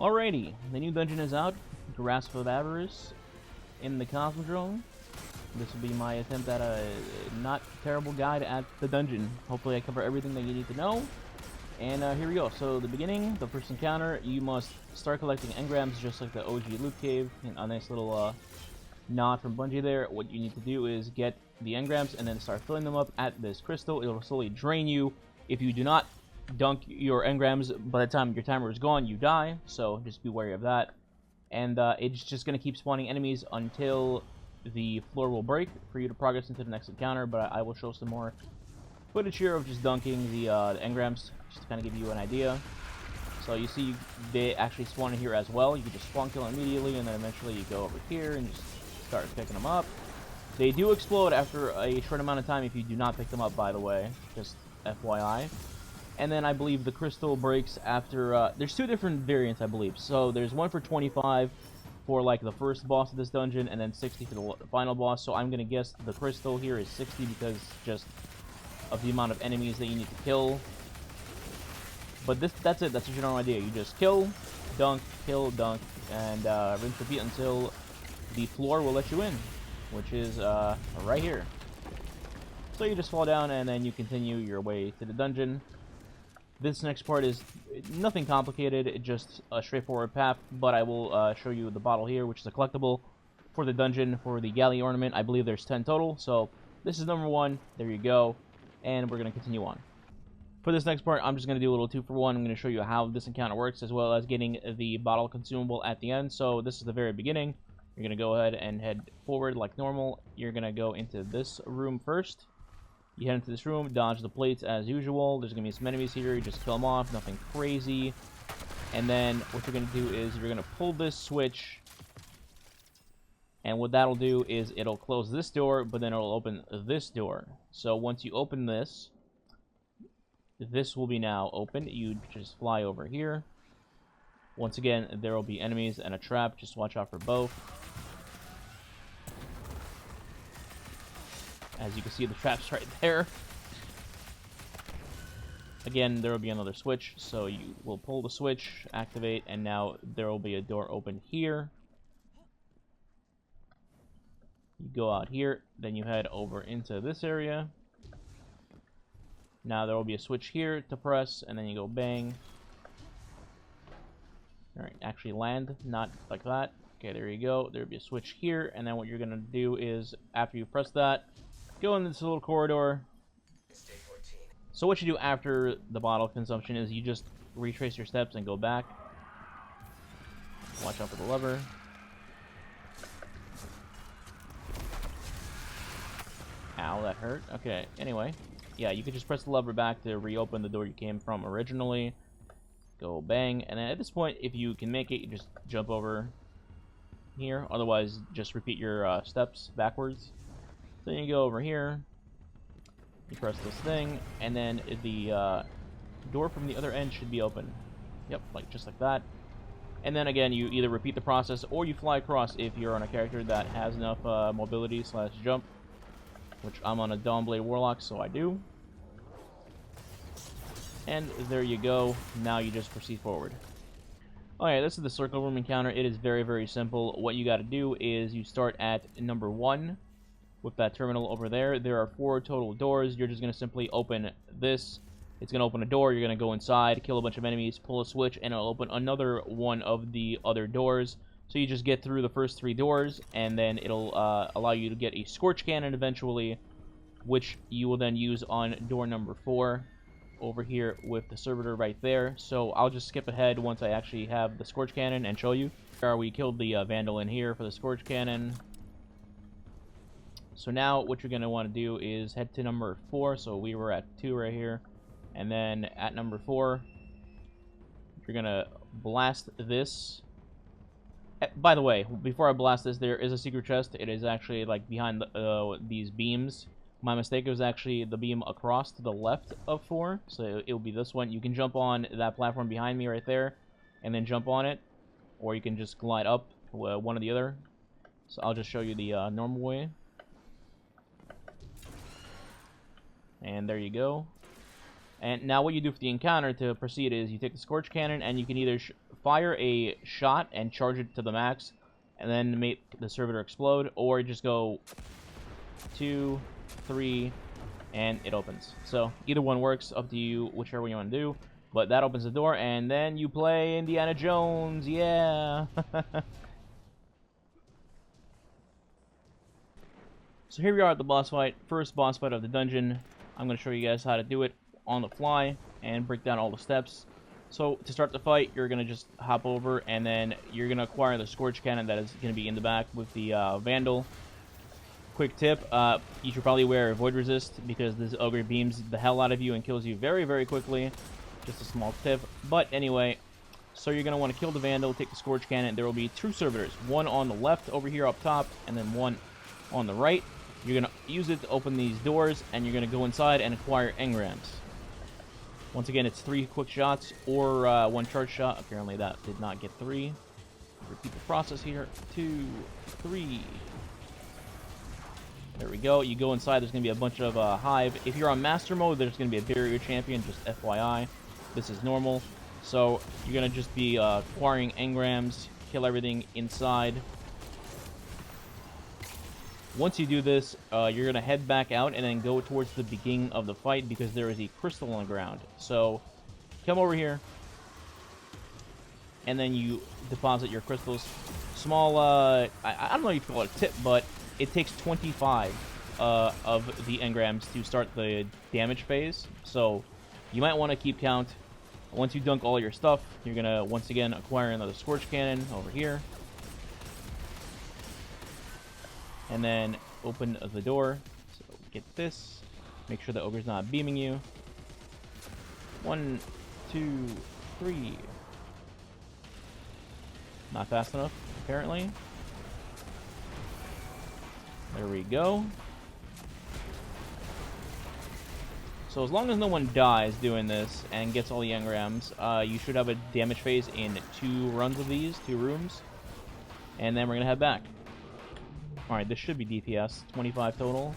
Alrighty, the new dungeon is out, Grasp of Avarice, in the Cosmodrome. This will be my attempt at a not terrible guide at the dungeon. Hopefully I cover everything that you need to know. And here we go. So the beginning, the first encounter, you must start collecting engrams just like the OG loot cave. And a nice little nod from Bungie there. What you need to do is get the engrams and then start filling them up at this crystal. It'll slowly drain you. If you do not dunk your engrams, by the time your timer is gone, you die. So just be wary of that. And it's just going to keep spawning enemies until the floor will break for you to progress into the next encounter. But I will show some more footage here of just dunking the engrams, just to kind of give you an idea. So you see they actually spawn in here as well. You can just spawn kill immediately, and then eventually you go over here and just start picking them up. They do explode after a short amount of time if you do not pick them up, by the way, just FYI. And then I believe the crystal breaks after, there's two different variants, I believe. So there's one for 25 for like the first boss of this dungeon, and then 60 for the final boss. So I'm going to guess the crystal here is 60 because just of the amount of enemies that you need to kill. But that's it, that's a general idea. You just kill, dunk, and rinse repeat until the floor will let you in, which is right here. So you just fall down and then you continue your way to the dungeon. This next part is nothing complicated, just a straightforward path, but I will show you the bottle here, which is a collectible for the dungeon for the galley ornament. I believe there's 10 total, so this is number 1. There you go, and we're going to continue on. For this next part, I'm just going to do a little 2-for-1. I'm going to show you how this encounter works, as well as getting the bottle consumable at the end. So this is the very beginning. You're going to go ahead and head forward like normal. You're going to go into this room first. You head into this room, dodge the plates as usual. There's going to be some enemies here. You just kill them off, nothing crazy. And then what you're going to do is you're going to pull this switch. And what that'll do is it'll close this door, but then it'll open this door. So once you open this, this will be now open. You just fly over here. Once again, there will be enemies and a trap. Just watch out for both. As you can see, the trap's right there. Again, there will be another switch, so you will pull the switch, activate, and now there will be a door open here. You go out here, then you head over into this area. Now there will be a switch here to press, and then you go bang. Alright, actually land, not like that. Okay, there you go. There'll be a switch here, and then what you're going to do is, after you press that, go in this little corridor. So what you do after the bottle consumption is you just retrace your steps and go back. Watch out for the lever. Ow, that hurt. Okay, anyway. Yeah, you can just press the lever back to reopen the door you came from originally. Go bang. And then at this point, if you can make it, you just jump over here. Otherwise, just repeat your steps backwards. So you go over here, you press this thing, and then the door from the other end should be open. Yep, just like that. And then again, you either repeat the process or you fly across if you're on a character that has enough mobility / jump, which I'm on a Dawnblade Warlock, so I do. And there you go. Now you just proceed forward. Alright, this is the circle room encounter. It is very, very simple. What you got to do is you start at number 1. With that terminal over there. There are 4 total doors. You're just going to simply open this. It's going to open a door. You're going to go inside, kill a bunch of enemies, pull a switch, and it'll open another one of the other doors. So you just get through the first 3 doors, and then it'll allow you to get a Scorch Cannon eventually, which you will then use on door number 4 over here with the servitor right there. So I'll just skip ahead once I actually have the Scorch Cannon and show you. We killed the Vandal in here for the Scorch Cannon. So now what you're going to want to do is head to number 4. So we were at 2 right here. And then at number 4, you're going to blast this. By the way, before I blast this, there is a secret chest. It is actually like behind these beams. My mistake, it was actually the beam across to the left of 4. So it will be this one. You can jump on that platform behind me right there and then jump on it. Or you can just glide up one or the other. So I'll just show you the normal way. And there you go. And now what you do for the encounter to proceed is you take the Scorch Cannon, and you can either fire a shot and charge it to the max, and then make the servitor explode, or just go 2, 3, and it opens. So either one works, up to you, whichever one you want to do. But that opens the door, and then you play Indiana Jones, yeah! So here we are at the boss fight, first boss fight of the dungeon. I'm going to show you guys how to do it on the fly, and break down all the steps. So to start the fight, you're going to just hop over, and then you're going to acquire the Scorch Cannon that is going to be in the back with the Vandal. Quick tip, you should probably wear Void Resist, because this Ogre beams the hell out of you and kills you very, very quickly. Just a small tip. But anyway, so you're going to want to kill the Vandal, take the Scorch Cannon. There will be 2 servitors, one on the left over here up top, and then one on the right. You're going to use it to open these doors, and you're going to go inside and acquire engrams. Once again, it's 3 quick shots or 1 charge shot. Apparently that did not get 3. Repeat the process here. 2, 3. There we go. You go inside, there's going to be a bunch of hive. If you're on master mode, there's going to be a barrier champion, just FYI. This is normal. So you're going to just be acquiring engrams, kill everything inside. Once you do this, you're going to head back out and then go towards the beginning of the fight, because there is a crystal on the ground. So come over here, and then you deposit your crystals. Small, I don't know if you can call it a tip, but it takes 25 of the engrams to start the damage phase. So you might want to keep count. Once you dunk all your stuff, you're going to once again acquire another Scorch Cannon over here. And then open the door. So get this. Make sure the ogre's not beaming you. 1, 2, 3. Not fast enough, apparently. There we go. So as long as no one dies doing this and gets all the engrams, you should have a damage phase in 2 runs of these, 2 rooms. And then we're going to head back. Alright, this should be DPS. 25 total.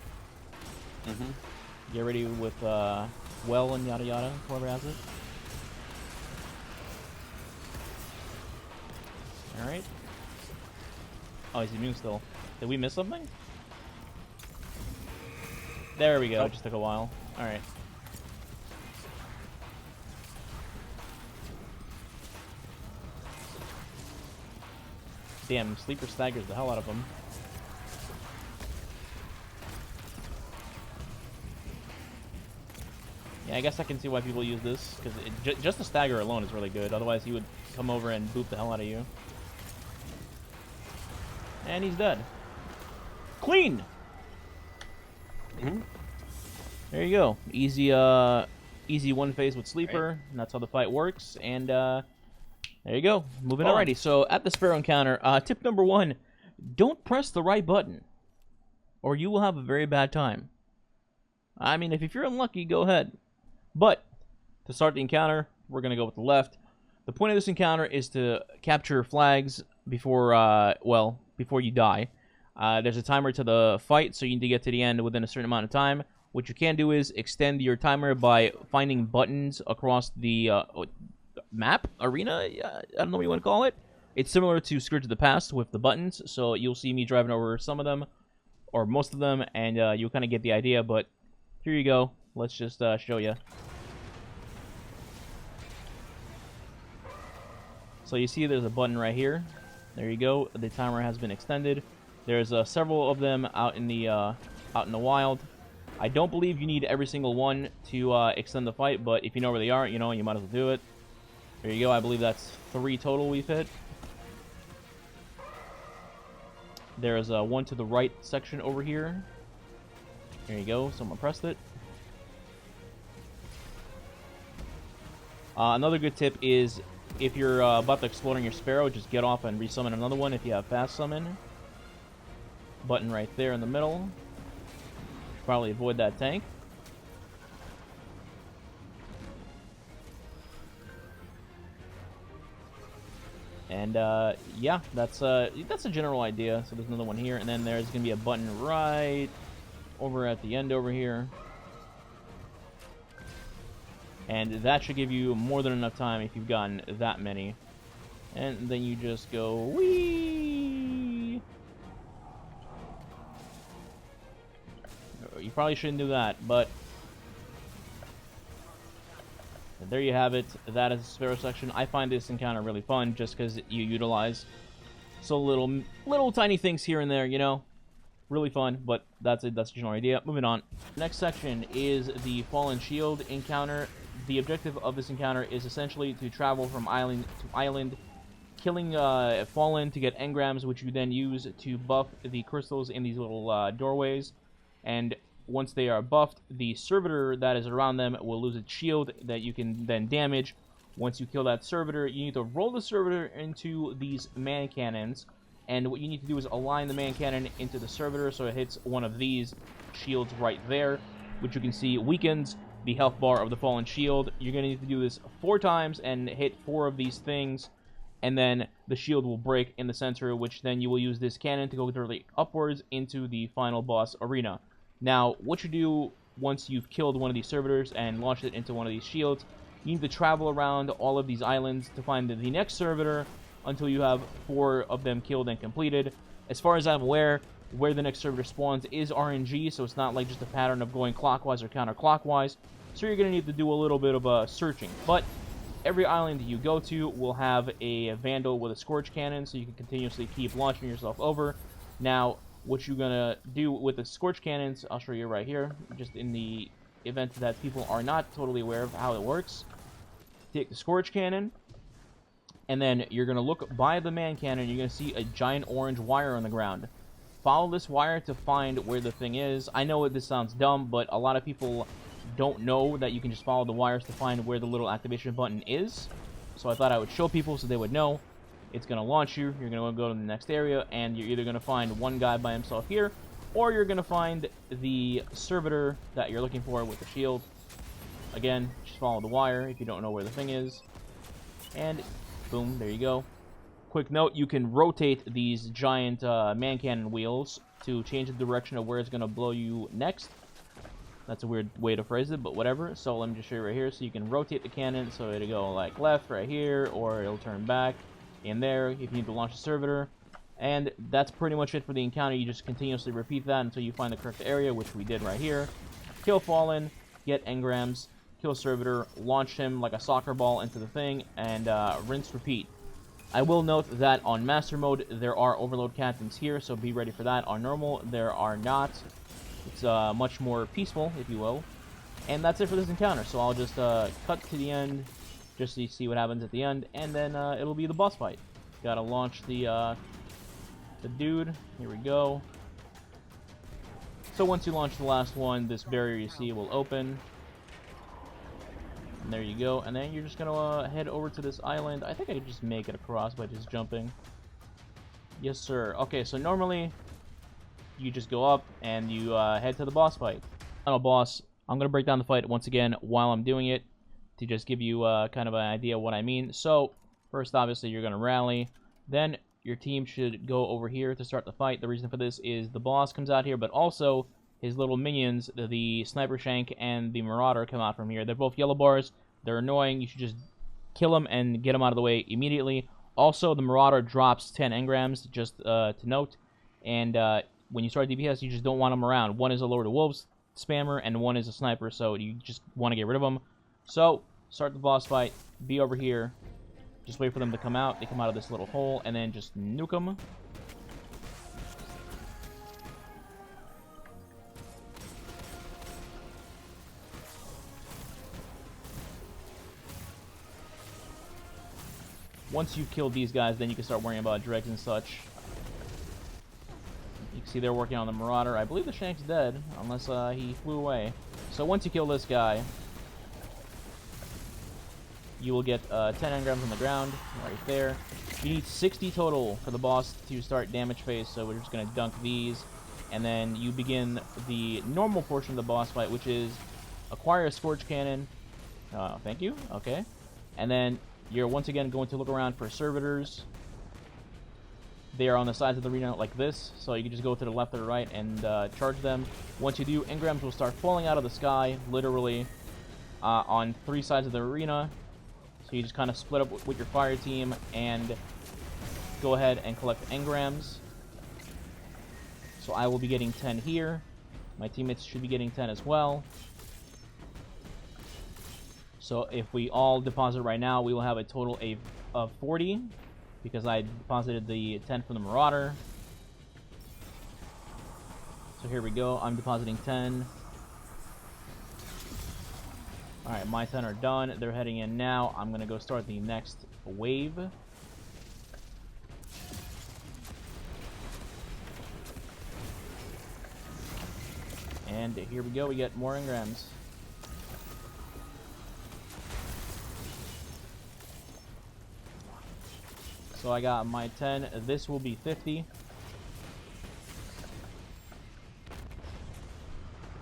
Get ready with well and yada yada, whoever has it. Alright. Oh, he's immune still. Did we miss something? There we go. Oh. It just took a while. Alright. Damn, Sleeper staggers the hell out of him. Yeah, I guess I can see why people use this, because just the stagger alone is really good. Otherwise, he would come over and boop the hell out of you. And he's dead. Clean! There you go. Easy, easy one phase with Sleeper, right. And that's how the fight works. And there you go. Moving on. Alrighty, so at the Sparrow encounter, tip number 1, don't press the right button, or you will have a very bad time. I mean, if you're unlucky, go ahead. But to start the encounter, we're going to go with the left. The point of this encounter is to capture flags before, well, before you die. There's a timer to the fight, so you need to get to the end within a certain amount of time. What you can do is extend your timer by finding buttons across the map, arena, I don't know what you want to call it. It's similar to Scourge of the Past with the buttons, so you'll see me driving over some of them, or most of them, and you'll kind of get the idea, but here you go. Let's just show you. So you see there's a button right here. There you go. The timer has been extended. There's several of them out in the wild. I don't believe you need every single one to extend the fight, but if you know where they are, you know, you might as well do it. There you go. I believe that's 3 total we've hit. There's one to the right section over here. There you go. Someone pressed it. Another good tip is if you're about to explode on your Sparrow, just get off and resummon another one if you have fast summon. Button right there in the middle. Should probably avoid that tank. And yeah, that's a general idea. So there's another one here, and then there's gonna be a button right over at the end over here. And that should give you more than enough time if you've gotten that many. And then you just go, whee! You probably shouldn't do that, but there you have it. That is the Sparrow section. I find this encounter really fun just because you utilize so little tiny things here and there, you know? Really fun, but that's it. That's the general idea. Moving on. Next section is the Fallen Shield encounter. The objective of this encounter is essentially to travel from island to island, killing Fallen to get engrams, which you then use to buff the crystals in these little doorways. And once they are buffed, the servitor that is around them will lose its shield that you can then damage. Once you kill that servitor, you need to roll the servitor into these man cannons. And what you need to do is align the man cannon into the servitor so it hits one of these shields right there, which you can see weakens the health bar of the Fallen Shield. You're going to need to do this 4 times and hit 4 of these things, and then the shield will break in the center, which then you will use this cannon to go directly upwards into the final boss arena. Now, what you do once you've killed one of these servitors and launched it into one of these shields, you need to travel around all of these islands to find the next servitor until you have 4 of them killed and completed. As far as I'm aware, where the next servitor spawns is RNG, so it's not like just a pattern of going clockwise or counterclockwise. So you're going to need to do a little bit of searching. But every island you go to will have a Vandal with a Scorch Cannon, so you can continuously keep launching yourself over. Now, what you're going to do with the Scorch Cannons, I'll show you right here, just in the event that people are not totally aware of how it works. Take the Scorch Cannon, and then you're going to look by the man cannon. You're going to see a giant orange wire on the ground. Follow this wire to find where the thing is. I know this sounds dumb, but a lot of people don't know that you can just follow the wires to find where the little activation button is. So I thought I would show people so they would know. It's going to launch you. You're going to go to the next area, and you're either going to find one guy by himself here, or you're going to find the servitor that you're looking for with the shield. Again, just follow the wire if you don't know where the thing is. And boom, there you go. Quick note, you can rotate these giant man cannon wheels to change the direction of where it's going to blow you next. That's a weird way to phrase it, but whatever. So let me just show you right here. So you can rotate the cannon so it'll go like left right here, or it'll turn back in there if you need to launch a servitor. And that's pretty much it for the encounter. You just continuously repeat that until you find the correct area, which we did right here. Kill Fallen, get engrams, kill servitor, launch him like a soccer ball into the thing, and rinse, repeat. I will note that on Master Mode, there are Overload Captains here, so be ready for that. On Normal, there are not. It's much more peaceful, if you will. And that's it for this encounter, so I'll just cut to the end, just so you see what happens at the end, and then it'll be the boss fight. Gotta launch the dude. Here we go. So once you launch the last one, this barrier you see will open. And there you go, and then you're just gonna head over to this island. I think I could just make it across by just jumping. Yes, sir. Okay, so normally you just go up and you head to the boss fight. Final boss. I'm gonna break down the fight once again while I'm doing it to just give you kind of an idea of what I mean. So first, obviously, you're gonna rally. Then your team should go over here to start the fight. The reason for this is the boss comes out here, but also his little minions, the Sniper Shank and the Marauder, come out from here. They're both yellow bars. They're annoying. You should just kill them and get them out of the way immediately. Also, the Marauder drops 10 engrams, just to note. And when you start DPS, you just don't want them around. One is a Lord of Wolves spammer, and one is a sniper, so you just want to get rid of them. So, start the boss fight. Be over here. Just wait for them to come out. They come out of this little hole, and then just nuke them. Once you've killed these guys, then you can start worrying about dregs and such. You can see they're working on the Marauder. I believe the Shank's dead, unless he flew away. So once you kill this guy, you will get 10 engrams on the ground, right there. You need 60 total for the boss to start damage phase, so we're just going to dunk these. And then you begin the normal portion of the boss fight, which is acquire a Scorch Cannon. Thank you. Okay. And then you're once again going to look around for servitors. They are on the sides of the arena like this, so you can just go to the left or the right and charge them. Once you do, engrams will start falling out of the sky, literally, on 3 sides of the arena. So So you just kind of split up with your fire team and go ahead and collect engrams. So I will be getting 10 here. My teammates should be getting 10 as well. So if we all deposit right now, we will have a total of 40 because I deposited the 10 from the Marauder. So here we go. I'm depositing 10. Alright, my 10 are done. They're heading in now. I'm going to go start the next wave. And here we go. We get more engrams. So I got my 10. This will be 50.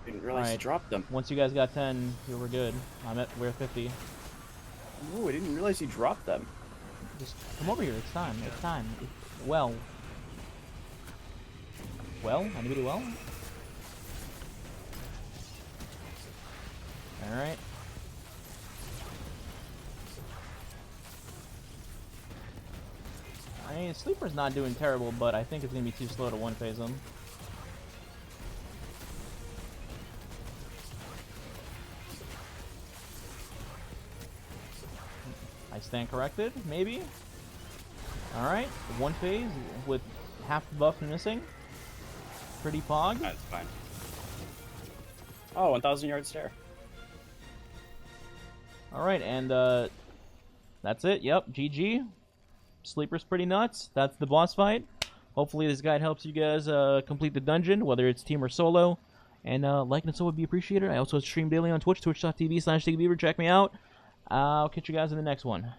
Didn't realize you dropped them. Once you guys got 10, we're good. We're at 50. Ooh, I didn't realize you dropped them. Just come over here. It's time. It's time. Well, anybody well? All right. I mean, Sleeper's not doing terrible, but I think it's gonna be too slow to one-phase him. I stand corrected, maybe? Alright, one phase with half the buff missing. Pretty pog. That's fine. Oh, 1,000 yard stare. Alright, and that's it. Yep, GG. Sleeper's pretty nuts. That's the boss fight. Hopefully this guide helps you guys complete the dungeon, whether it's team or solo. And like and so would be appreciated. I also stream daily on Twitch, twitch.tv/TakeBeaver. Check me out. I'll catch you guys in the next one.